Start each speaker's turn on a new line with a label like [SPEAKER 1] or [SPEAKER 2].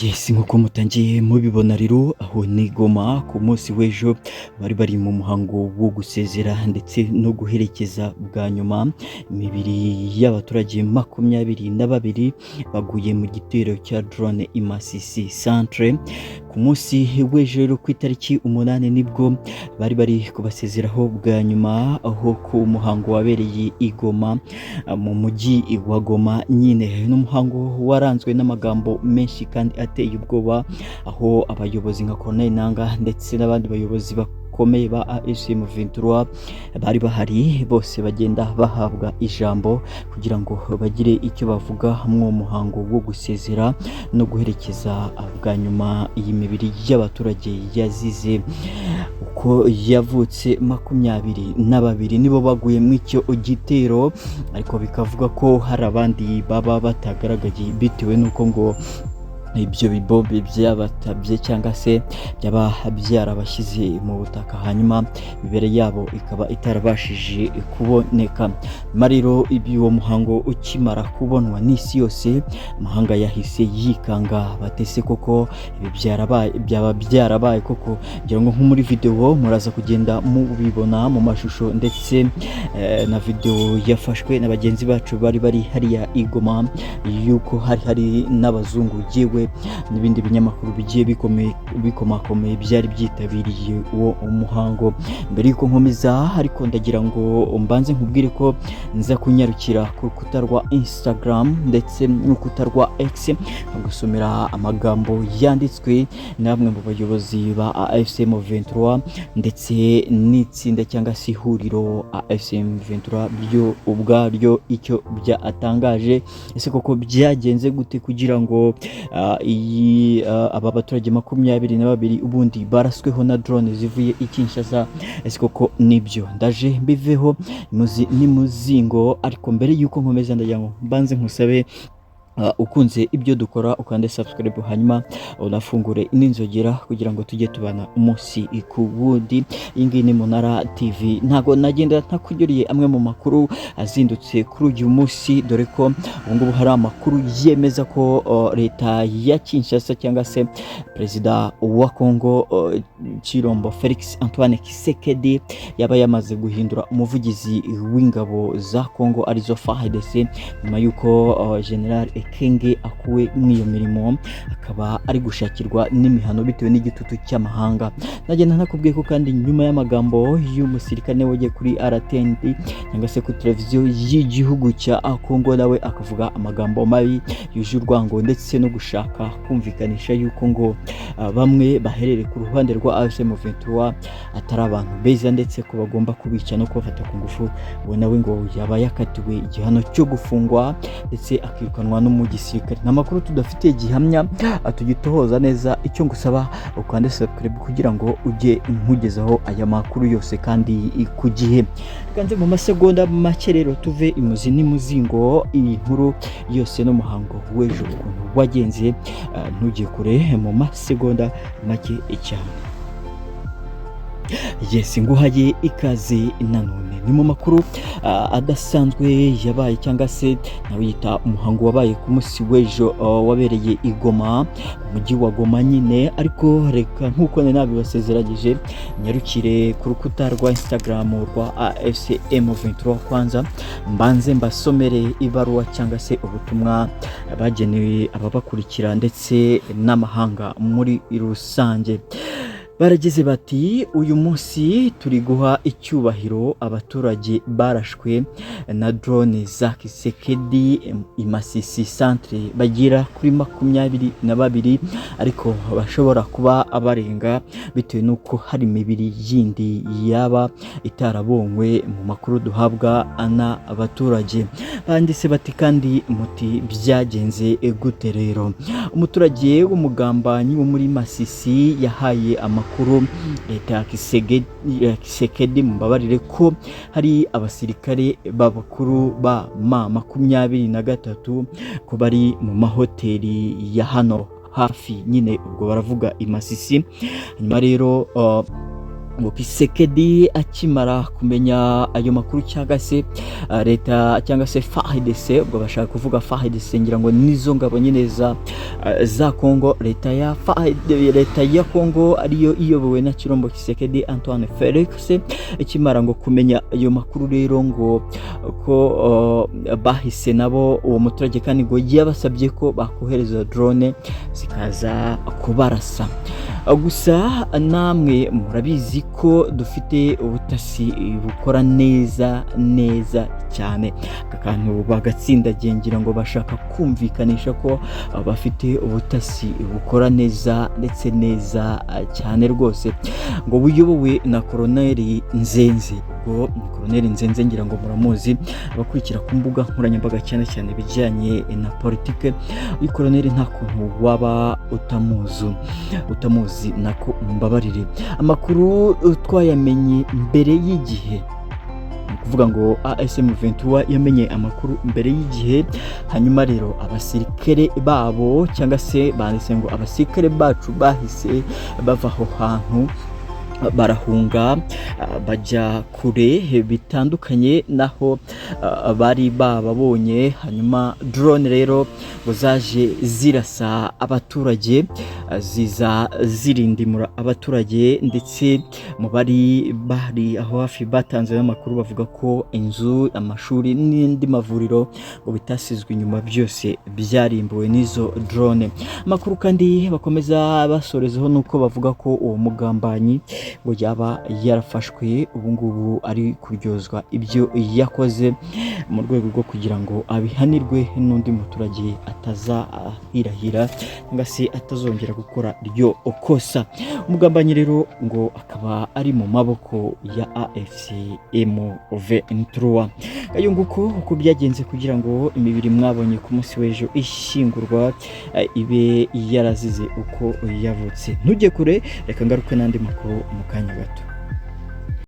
[SPEAKER 1] Yes, nk'uko mutangiye mubibona rero aho ni Goma ku munsi w'ejo bari mu muhango wo gusezera ndetse no guherekeza bwa nyuma imibiri y'abaturage 22 baguye mu gitero cya drone i Masisi centre. Ku munsi w'ejo rero ku itariki 8 nibwo bari kubasezeraho bwa nyuma aho ku muhango wabereye i Goma mu mujyi wa Goma. Nyine n'umuhango waranzwe n'amagambo menshi kandi ateye ubwoba, aho abayobozi nka Colonel Nanga ndetse n'abandi bayobozi bakomeye ba AFC M23 bari bahari, bose bagenda bahabwa ijambo kugira ngo bagire icyo bavuga mu muhango wo gusezera no guherekeza bwa nyuma iyi mibiri y'abaturage yazize uko yavutse 22 nibo baguye mu icyo gitero, ariko bikavuga ko hari abandi baba batagaragaye bitewe nuko ngo ibyo bibombe byabatabye cyangwa se byaba byarabashyize mu butaka, hanyuma ibere yabo ikaba itarabashije kuboneka. Mariro uwo muhango ukimara kubonwa n'isi yose, amahanga yahise yikanga batese koko ibi byaba byarabaye koko. Ngira ngo nko muri video muraza kugenda mubibona mu mashusho ndetse na video yafashwe na bagenzi bacu bari hariya i Goma, yuko hari n'abazungu yewe n'ibindi binyamakuru bigiye bikomakomeye byari byitabiriye uwo umuhango. Mbere yuko nkomeza ariko ndagira ngo mbanze nkubwire ko nza kunyarukira ku rukuta rwa Instagram ndetse n'urukuta rwa X gusomera amagambo yanditswe na bamwe mu bayobozi ba AFC M23 ndetse n'itsinda cyangwa se ihuriro AFC M23 byo ubwaryo icyo byatangaje. Ese koko byagenze gute kugira ngo aba baturage 22 ubundi barasweho na drone zivuye i Kinshasa? Ese koko nibyo? Ndaje mbiveho ni muzingo, ariko mbere yuko nkomeza ndagira ngo mbanze nkusabe ukunze ibyo dukora ukande subscribe, hanyuma unafungure n'inzogera kugira ngo tujye tubana umunsi ku wundi. Iyi ni Munara TV. Ntago nagenda ntakugiriye amwe mu makuru azindutse kuri uyu munsi, dore ko ubungubu hari amakuru yemeza ko leta ya Kinshasa cyangwa se perezida wa Congo Chilombo Felix Antoine Tshisekedi yaba yamaze guhindura umuvugizi w'ingabo za Congo arizo FARDC, nyuma yuko General Kenge akuwe mw'iyo mirimo akaba ari gushakirwa n'imihano bitewe n'igitutu cy'amahanga. Nagenda nakubwiye ko kandi nyuma y'amagambo y'umusirikane wagiye kuri RTND cyangwa se ku televiziyo y'igihugu cya Congo, nawe akavuga amagambo mabi yuje urwango ndetse no gushaka kumvikanisha yuko ngo bamwe baherere ku ruhande rwa AFC M23 atari abantu beza ndetse ko bagomba kubica no kubafata ku ngufu. We nawe ngo yaba yakatiwe igihano cyo gufungwa ndetse akirukanwa no mu gisirikare. Namakuru tudafite gihamya atugitohoza neza. Icyo ngusaba ukande subscribe kugira ngo ujye nkugezaho aya makuru yose kandi ku gihe. Kanze mu masegonda make rero tuve imuzi n'imuzingo iyi nkuru yose no muhango w'ejo ukuntu wagenze, ntujye kure mu masegonda make cyane. Yes, nguhaye ikaze nanone ni mu makuru adasanzwe yabaye cyangwa se nawe yita umuhango wabaye ku munsi w'ejo wabereye i Goma, umujyi wa Goma nyine. Ariko reka nkuko nabibasezeranyije nyarukire ku rukuta rwa Instagram rwa AFC M23 kwanza mbanze mbasomere ibaruwa cyangwa se ubutumwa bagenewe ababakurikira ndetse n'amahanga muri rusange. Barageze bati uyu munsi turi guha icyubahiro abaturage barashwe na drone za Tshisekedi i Masisi centre bagira kuri 22, ariko bashobora kuba abarenga bitewe nuko hari imibiri yindi yaba itarabonywe mu makuru duhabwa na abaturage. Banditse bati kandi muti byagenze gute rero? Umuturage w'umugambanyi wo muri Masisi yahaye amakuru leta ya Tshisekedi mubabarire ko hari abasirikare b'abakuru ba M23 ko bari mu mahoteli ya hano hafi nyine, ubwo baravuga i Masisi. Hanyuma rero ngo Kisekedi akimara kumenya ayo makuru cyangwa se leta cyangwa se FARDC, ubwo bashaka kuvuga FARDC ngira ngo nizo ngabo nyine za Kongo, leta ya Kongo ariyo iyobowe na Chilombo Kisekedi Antoine Felix, ikimara ngo kumenya ayo makuru rero ngo ko bahise nabo uwo muturage kandi ngo yabasabye ko bakohereza drone zikaza kubarasa. Gusa namwe murabizi ko dufite ubutasi bukora neza cyane, akantu bagatsindagiye ngira ngo bashaka kumvikanisha ko bafite ubutasi bukora neza ndetse neza cyane rwose, ngo buyobowe na Colonel Nzenze. Ubwo Colonel Nzenze ngira ngo muramuzi, abakurikira ku mbuga nkoranyambaga cyane bijyanye na politike. Uyu Colonel nta kuntu waba utamuzi nako mbabarire. Amakuru twayamenye mbere y'igihe, kuvuga ngo ASM 23 yamenye amakuru mbere y'igihe, hanyuma rero abasirikare babo cyangwa se banditse ngo abasirikare bacu bahise bava aho hantu barahunga bajya kure bitandukanye naho bari bababonye. Hanyuma drone rero ngo zaje zirasa abaturage, ziza zirindimura abaturage, ndetse mu bari aho hafi batanze n'amakuru bavuga ko inzu, amashuri n'indi mavuriro ngo bitasizwe inyuma, byose byarimbuwe n'izo drone. Amakuru kandi bakomeza basorezaho nuko bavuga ko uwo mugambanyi ngo yaba yarafashwe, ubu ngubu ari kuryozwa ibyo yakoze mu rwego rwo kugira ngo abihanirwe n'undi muturage atazahirahira cyangwa se atazongera gukora iryo kosa. Umugambanyi rero ngo akaba ari mu maboko ya AFC M23. Ayo nguko uko byagenze kugira ngo imibiri mwabonye ku munsi w'ejo ishyingurwa ibe yarazize uko yavutse. Ntujye kure, reka ngaruke n'andi makuru mu kanya gato.